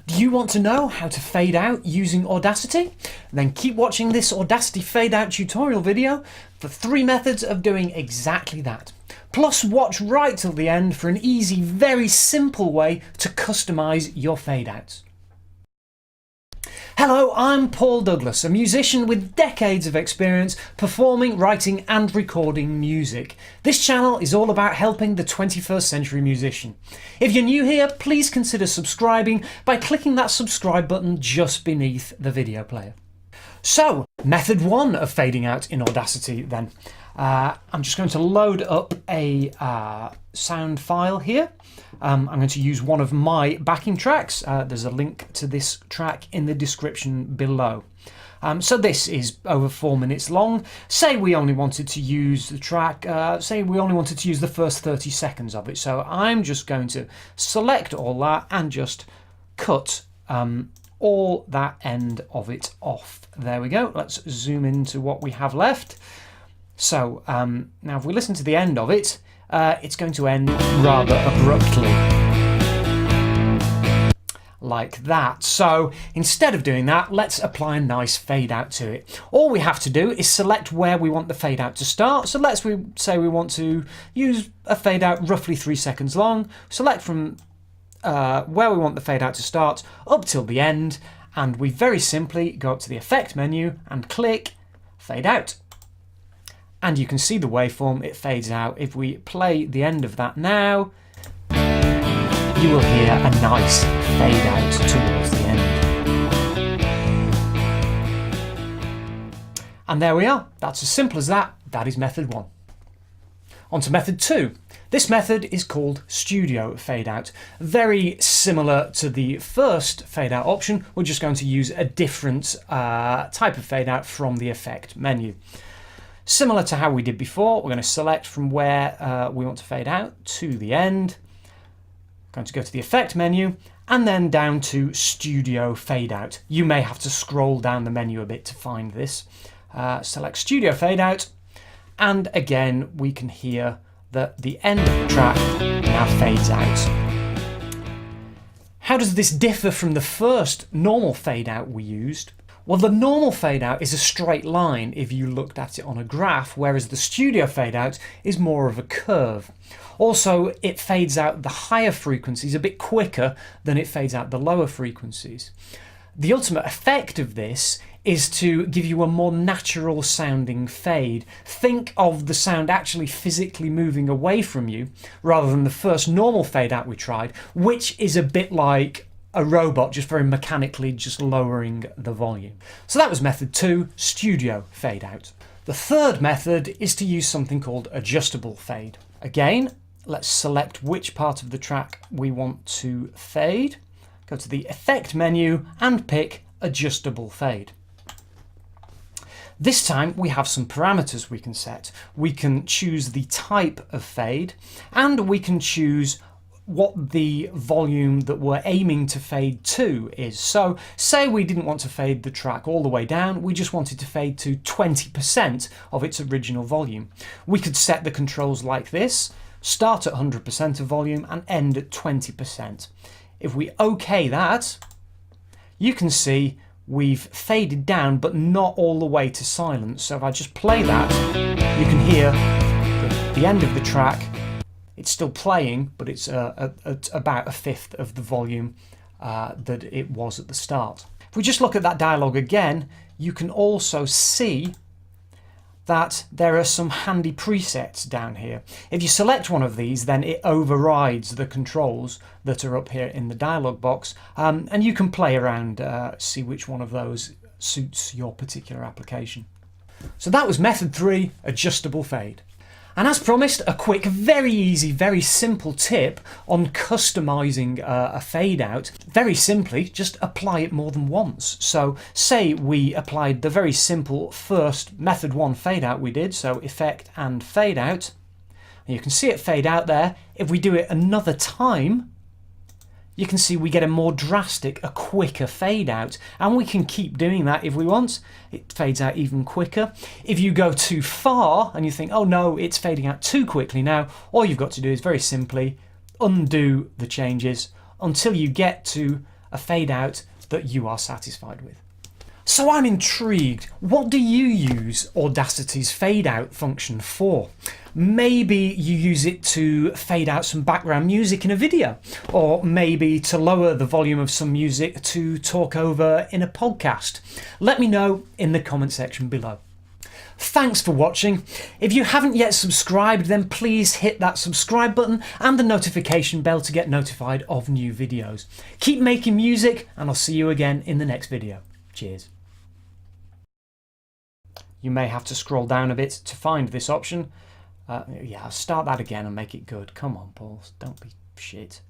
Do you want to know how to fade out using Audacity? Then keep watching this Audacity Fade Out tutorial video for 3 methods of doing exactly that. Plus watch right till the end for an easy, very simple way to customize your fade outs. Hello, I'm Paul Douglas, a musician with decades of experience performing, writing and recording music. This channel is all about helping the 21st century musician. If you're new here, please consider subscribing by clicking that subscribe button just beneath the video player. So, method 1 of fading out in Audacity then. I'm just going to load up a sound file here. I'm going to use one of my backing tracks. There's a link to this track in the description below. So this is over 4 minutes long. Say we only wanted to use the track, say we only wanted to use the first 30 seconds of it. So I'm just going to select all that and just cut all that end of it off. There we go. Let's zoom into what we have left. So now if we listen to the end of it, it's going to end rather abruptly like that. So instead of doing that, let's apply a nice fade out to it. All we have to do is select where we want the fade out to start. So let's say we want to use a fade out roughly 3 seconds long. Select from where we want the fade out to start up till the end, and we very simply go up to the effect menu and click fade out. And you can see the waveform, it fades out. If we play the end of that now, you will hear a nice fade out towards the end. And there we are. That's as simple as that. That is method 1. On to method 2. This method is called studio fade out. Very similar to the first fade out option. We're just going to use a different type of fade out from the effect menu. Similar to how we did before, we're going to select from where we want to fade out to the end. Going to go to the effect menu and then down to studio fade out. You may have to scroll down the menu a bit to find this. Select studio fade out, and again we can hear that the end of the track now fades out. How does this differ from the first normal fade out we used? Well, the normal fade out is a straight line if you looked at it on a graph, whereas the studio fade out is more of a curve. Also, it fades out the higher frequencies a bit quicker than it fades out the lower frequencies. The ultimate effect of this is to give you a more natural sounding fade. Think of the sound actually physically moving away from you rather than the first normal fade out we tried, which is a bit like a robot just very mechanically just lowering the volume. So that was method 2, studio fade out. The third method is to use something called adjustable fade. Again, let's select which part of the track we want to fade. Go to the effect menu and pick adjustable fade. This time we have some parameters we can set. We can choose the type of fade and we can choose what the volume that we're aiming to fade to is. So say we didn't want to fade the track all the way down, we just wanted to fade to 20% of its original volume. We could set the controls like this, start at 100% of volume and end at 20%. If we OK that, you can see we've faded down but not all the way to silence. So if I just play that, you can hear the end of the track. It's still playing, but it's at about 1/5 of the volume that it was at the start. If we just look at that dialogue again, you can also see that there are some handy presets down here. If you select one of these, then it overrides the controls that are up here in the dialog box, and you can play around, see which one of those suits your particular application. So that was method 3, adjustable fade. And as promised, a quick, very easy, very simple tip on customizing a fade out. Very simply, just apply it more than once. So say we applied the very simple first method 1 fade out we did, so effect and fade out. And you can see it fade out there. If we do it another time, you can see we get a more drastic, a quicker fade out, and we can keep doing that if we want. It fades out even quicker. If you go too far and you think, oh no, it's fading out too quickly now, all you've got to do is very simply undo the changes until you get to a fade out that you are satisfied with. So I'm intrigued. What do you use Audacity's fade out function for? Maybe you use it to fade out some background music in a video, or maybe to lower the volume of some music to talk over in a podcast. Let me know in the comment section below. Thanks for watching. If you haven't yet subscribed, then please hit that subscribe button and the notification bell to get notified of new videos. Keep making music, and I'll see you again in the next video. Cheers. You may have to scroll down a bit to find this option. Yeah, I'll start that again and make it good. Come on, Paul, don't be shit.